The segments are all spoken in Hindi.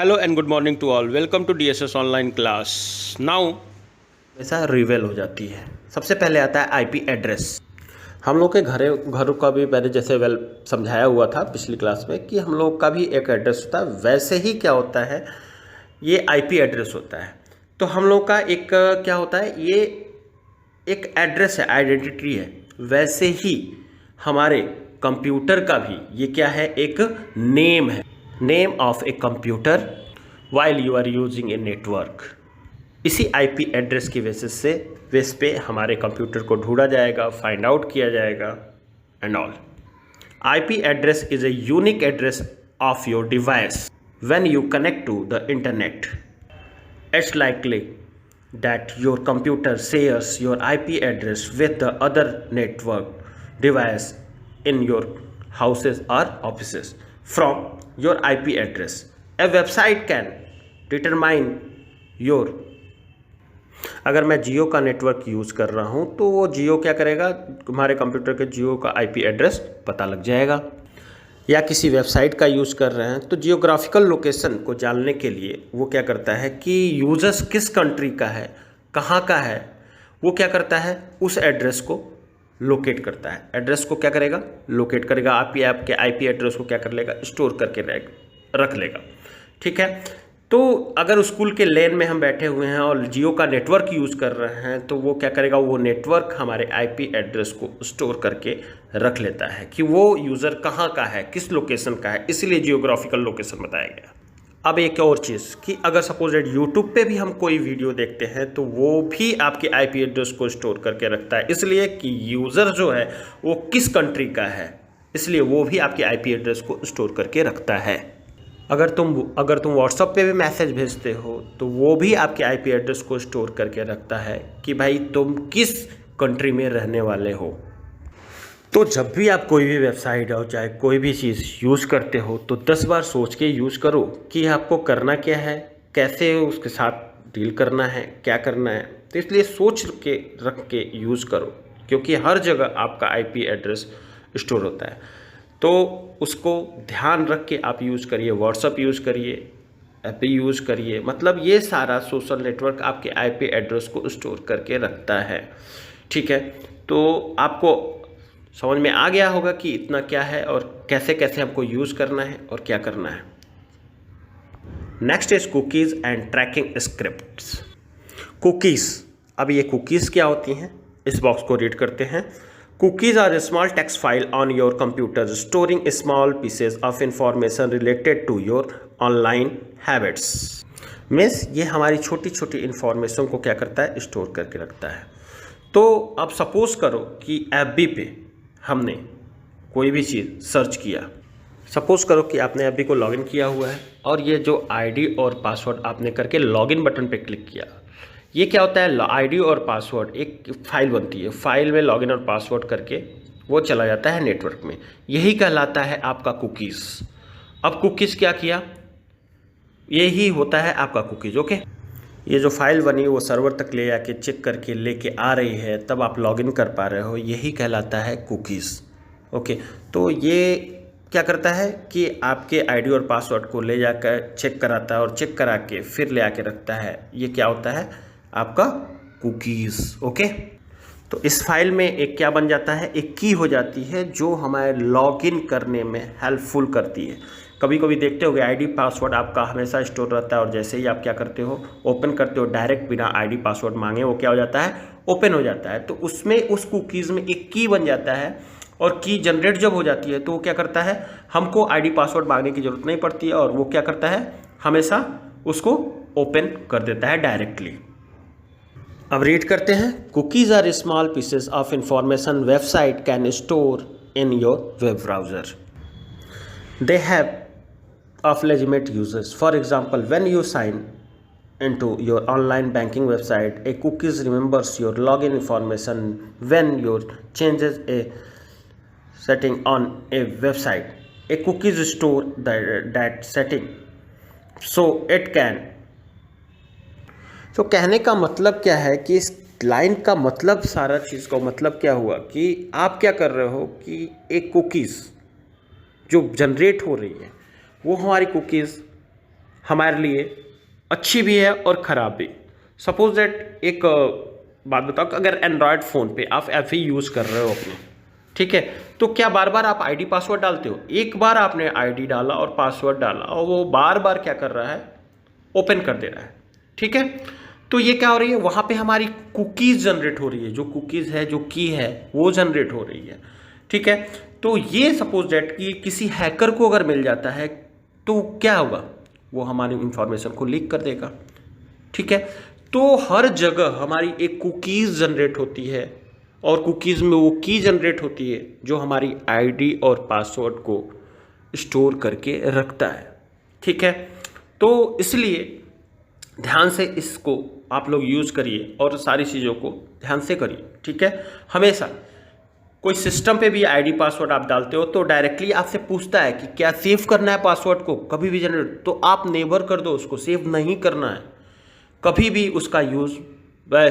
Hello and good morning to all. Welcome to DSS online class. Now ऐसा रिवेल हो जाती है। सबसे पहले आता है आईपी एड्रेस। हम लोग के घरों का भी मैंने जैसे समझाया हुआ था पिछली क्लास में कि हम लोग का भी एक एड्रेस होता है, वैसे ही क्या होता है ये आईपी एड्रेस होता है। तो हम लोग का एक क्या होता है, ये एक एड्रेस है, आइडेंटिटी है। वैसे ही हमारे कंप्यूटर का भी ये क्या है, एक नेम है, name of a computer while you are using a network. इसी आईपी एड्रेस की बेस पे हमारे कंप्यूटर को ढूंढा जाएगा, फाइंड आउट किया जाएगा and all. IP address is a unique address of your device when you connect to the internet. It's likely that your computer shares your IP address with the other network device in your houses or offices from your IP address. A website can determine your, अगर मैं जियो का नेटवर्क यूज़ कर रहा हूँ तो वो जियो क्या करेगा, हमारे कंप्यूटर के जियो का IP एड्रेस पता लग जाएगा। या किसी वेबसाइट का यूज़ कर रहे हैं तो जियोग्राफिकल लोकेशन को जानने के लिए वो क्या करता है कि यूजर्स किस कंट्री का है, कहाँ का है, वो क्या करता है, उस एड्रेस को लोकेट करता है। एड्रेस को क्या करेगा, लोकेट करेगा। आपके आईपी एड्रेस को क्या कर लेगा, स्टोर करके रख लेगा। ठीक है। तो अगर स्कूल के लेन में हम बैठे हुए हैं और जियो का नेटवर्क यूज़ कर रहे हैं तो वो क्या करेगा, वो नेटवर्क हमारे आईपी एड्रेस को स्टोर करके रख लेता है कि वो यूज़र कहाँ का है, किस लोकेशन का है, इसलिए जियोग्राफिकल लोकेशन बताया गया। अब एक और चीज़ कि अगर सपोज यूट्यूब पे भी हम कोई वीडियो देखते हैं तो वो भी आपके आईपी एड्रेस को स्टोर करके रखता है, इसलिए कि यूज़र जो है वो किस कंट्री का है, इसलिए वो भी आपके आईपी एड्रेस को स्टोर करके रखता है। अगर तुम व्हाट्सएप पे भी मैसेज भेजते हो तो वो भी आपके आईपी एड्रेस को स्टोर करके रखता है कि भाई तुम किस कंट्री में रहने वाले हो। तो जब भी आप कोई भी वेबसाइट हो, चाहे कोई भी चीज़ यूज़ करते हो, तो 10 बार सोच के यूज़ करो कि आपको करना क्या है, कैसे उसके साथ डील करना है, क्या करना है। तो इसलिए सोच के रख के यूज़ करो, क्योंकि हर जगह आपका आईपी एड्रेस स्टोर होता है। तो उसको ध्यान रख के आप यूज़ करिए। व्हाट्सअप यूज़ करिए, ऐप यूज़ करिए, मतलब ये सारा सोशल नेटवर्क आपके आईपी एड्रेस को स्टोर करके रखता है। ठीक है। तो आपको समझ में आ गया होगा कि इतना क्या है और कैसे कैसे हमको यूज़ करना है और क्या करना है। Next is cookies and tracking scripts. Cookies, अब ये कुकीज़ क्या होती हैं, इस बॉक्स को रीड करते हैं। Cookies are a small text file on your computer storing small pieces of information related to your online habits. Means ये हमारी छोटी छोटी इन्फॉर्मेशन को क्या करता है, स्टोर करके रखता है। तो अब सपोज करो कि एफबी पे हमने कोई भी चीज़ सर्च किया। सपोज करो कि आपने एफबी को लॉगिन किया हुआ है और ये जो आईडी और पासवर्ड आपने करके लॉगिन बटन पे क्लिक किया। ये क्या होता है, आईडी और पासवर्ड एक फाइल बनती है, फाइल में लॉगिन और पासवर्ड करके वो चला जाता है नेटवर्क में। यही कहलाता है आपका कुकीज़। अब कुकीज़ क्या किया, यही होता है आपका कुकीज़। ओके, ये जो फाइल बनी वो सर्वर तक ले जाके चेक करके लेके आ रही है, तब आप लॉगिन कर पा रहे हो, यही कहलाता है कुकीज़। ओके, तो ये क्या करता है कि आपके आईडी और पासवर्ड को ले जाकर चेक कराता है और चेक करा के फिर ले आके रखता है। ये क्या होता है, आपका कुकीज़। ओके, तो इस फाइल में एक क्या बन जाता है, एक की हो जाती है जो हमारे लॉगिन करने में हेल्पफुल करती है। कभी कभी देखते होगे आईडी पासवर्ड आपका हमेशा स्टोर रहता है और जैसे ही आप क्या करते हो, ओपन करते हो, डायरेक्ट बिना आईडी पासवर्ड मांगे वो क्या हो जाता है, ओपन हो जाता है। तो उसमें उस कुकीज़ में एक की बन जाता है और की जनरेट जब हो जाती है तो वो क्या करता है, हमको आईडी पासवर्ड मांगने की जरूरत नहीं पड़ती है और वो क्या करता है, हमेशा उसको ओपन कर देता है डायरेक्टली। अब रीड करते हैं। Cookies are small pieces of information website can store in your web browser. They have of legitimate users. For example, when you sign into your online banking website, a cookies remembers your login information when you changes a setting on a website. A cookies store that setting so it can। तो कहने का मतलब क्या है कि इस लाइन का मतलब, सारा चीज़ का मतलब क्या हुआ कि आप क्या कर रहे हो कि एक कुकीज़ जो जनरेट हो रही है वो हमारी कुकीज़ हमारे लिए अच्छी भी है और ख़राब भी। सपोज दैट एक बात बताओ कि अगर एंड्रॉयड फ़ोन पे आप ऐप ही यूज़ कर रहे हो अपने, ठीक है, तो क्या बार बार आप आईडी पासवर्ड डालते हो? एक बार आपने आईडी डाला और पासवर्ड डाला और वो बार बार क्या कर रहा है, ओपन कर दे रहा है, ठीक है। तो ये क्या हो रही है, वहाँ पे हमारी कुकीज़ जनरेट हो रही है, जो कुकीज़ है, जो की है वो जनरेट हो रही है, ठीक है। तो ये सपोज दैट कि किसी हैकर को अगर मिल जाता है तो क्या होगा, वो हमारी इंफॉर्मेशन को लीक कर देगा, ठीक है। तो हर जगह हमारी एक कुकीज़ जनरेट होती है और कुकीज़ में वो की जनरेट होती है जो हमारी आईडी और पासवर्ड को स्टोर करके रखता है, ठीक है। तो इसलिए ध्यान से इसको आप लोग यूज़ करिए और सारी चीज़ों को ध्यान से करिए, ठीक है। हमेशा कोई सिस्टम पे भी आईडी पासवर्ड आप डालते हो तो डायरेक्टली आपसे पूछता है कि क्या सेव करना है पासवर्ड को, कभी भी जनरेट, तो आप नेवर कर दो, उसको सेव नहीं करना है, कभी भी उसका यूज़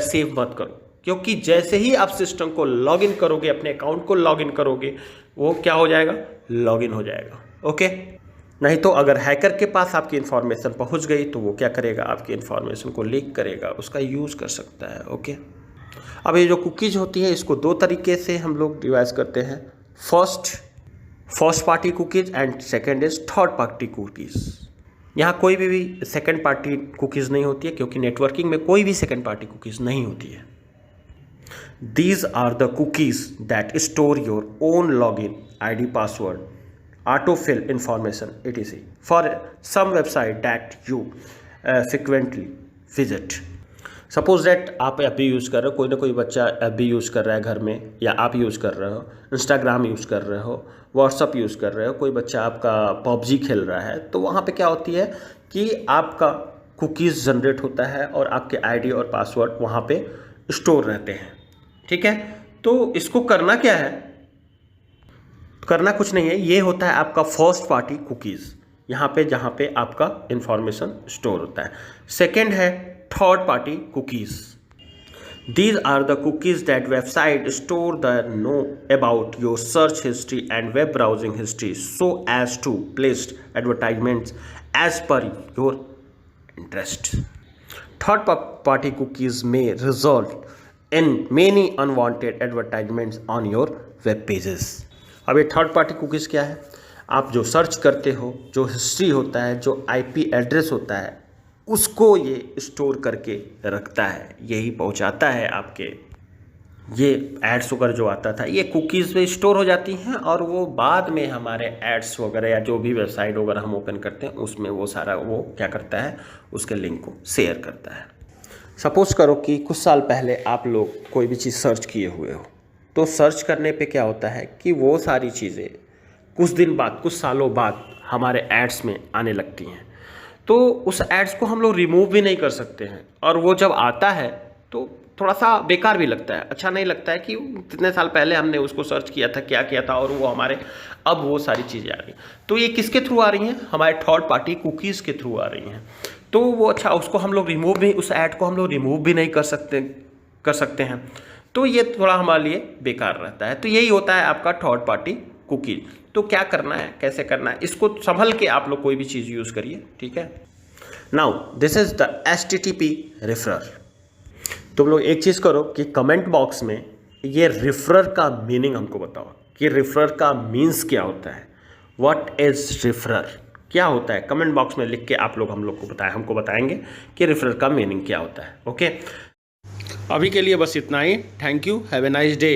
सेव मत करो, क्योंकि जैसे ही आप सिस्टम को लॉगिन करोगे, अपने अकाउंट को लॉगिन करोगे, वो क्या हो जाएगा, लॉगिन हो जाएगा, ओके। नहीं तो अगर हैकर के पास आपकी इन्फॉर्मेशन पहुंच गई तो वो क्या करेगा, आपकी इन्फॉर्मेशन को लीक करेगा, उसका यूज़ कर सकता है, ओके। अब ये जो कुकीज़ होती है इसको दो तरीके से हम लोग डिवाइड करते हैं, first party cookies and second is third party cookies. यहाँ कोई भी सेकेंड पार्टी कुकीज़ नहीं होती है, क्योंकि नेटवर्किंग में कोई भी सेकेंड पार्टी कुकीज़ नहीं होती है। These are the cookies that store your own login, ID, password, autofill information, etc. for some website that you frequently visit. Suppose that आप ऐप भी यूज़ कर रहे हो, कोई ना कोई बच्चा ऐप भी यूज़ कर रहा है घर में, या आप यूज़ कर रहे हो, इंस्टाग्राम यूज़ कर रहे हो, व्हाट्सअप यूज़ कर रहे हो, कोई बच्चा आपका पबजी खेल रहा है, तो वहाँ पे क्या होती है कि आपका कुकीज़ जनरेट होता है और आपके आईडी और पासवर्ड वहाँ पे स्टोर रहते हैं, ठीक है। तो इसको करना क्या है, करना कुछ नहीं है, ये होता है आपका फर्स्ट पार्टी कुकीज़, यहाँ पे जहाँ पे आपका इंफॉर्मेशन स्टोर होता है। सेकेंड है third party cookies. These are the cookies that website store the know about your search history and web browsing history so as to place advertisements as per your interest. Third party cookies may result in many unwanted advertisements on your web pages. अब ये थर्ड पार्टी कुकीज़ क्या है, आप जो सर्च करते हो, जो हिस्ट्री होता है, जो आईपी एड्रेस होता है, उसको ये स्टोर करके रखता है, यही पहुंचाता है आपके, ये एड्स वगैरह जो आता था ये कुकीज़ पे स्टोर हो जाती हैं और वो बाद में हमारे एड्स वगैरह या जो भी वेबसाइट वगैरह हम ओपन करते हैं उसमें वो सारा वो क्या करता है, उसके लिंक को शेयर करता है। सपोज़ करो कि कुछ साल पहले आप लोग कोई भी चीज़ सर्च किए हुए हो, तो सर्च करने पे क्या होता है कि वो सारी चीज़ें कुछ दिन बाद, कुछ सालों बाद हमारे एड्स में आने लगती हैं, तो उस एड्स को हम लोग रिमूव भी नहीं कर सकते हैं, और वो जब आता है तो थोड़ा सा बेकार भी लगता है, अच्छा नहीं लगता है कि कितने साल पहले हमने उसको सर्च किया था, क्या किया था, और वो हमारे अब वो सारी चीज़ें आ रही हैं। तो ये किसके थ्रू आ रही हैं, हमारे थर्ड पार्टी कुकीज़ के थ्रू आ रही हैं। तो वो अच्छा, उसको हम लोग रिमूव भी, उस ऐड को हम लोग रिमूव भी नहीं कर सकते हैं, तो ये थोड़ा हमारे लिए बेकार रहता है। तो यही होता है आपका थर्ड पार्टी कुकीज़। तो क्या करना है, कैसे करना है, इसको संभल के आप लोग कोई भी चीज़ यूज़ करिए, ठीक है। Now this is the HTTP referrer. तुम लोग एक चीज़ करो कि कमेंट बॉक्स में ये रेफरर का मीनिंग हमको बताओ कि रेफरर का मीन्स क्या होता है, व्हाट इज़ रेफरर, क्या होता है। कमेंट बॉक्स में लिख के आप लोग हम लोग को हमको बताएंगे कि रेफरर का मीनिंग क्या होता है, ओके। अभी के लिए बस इतना ही। Thank you, have a nice day.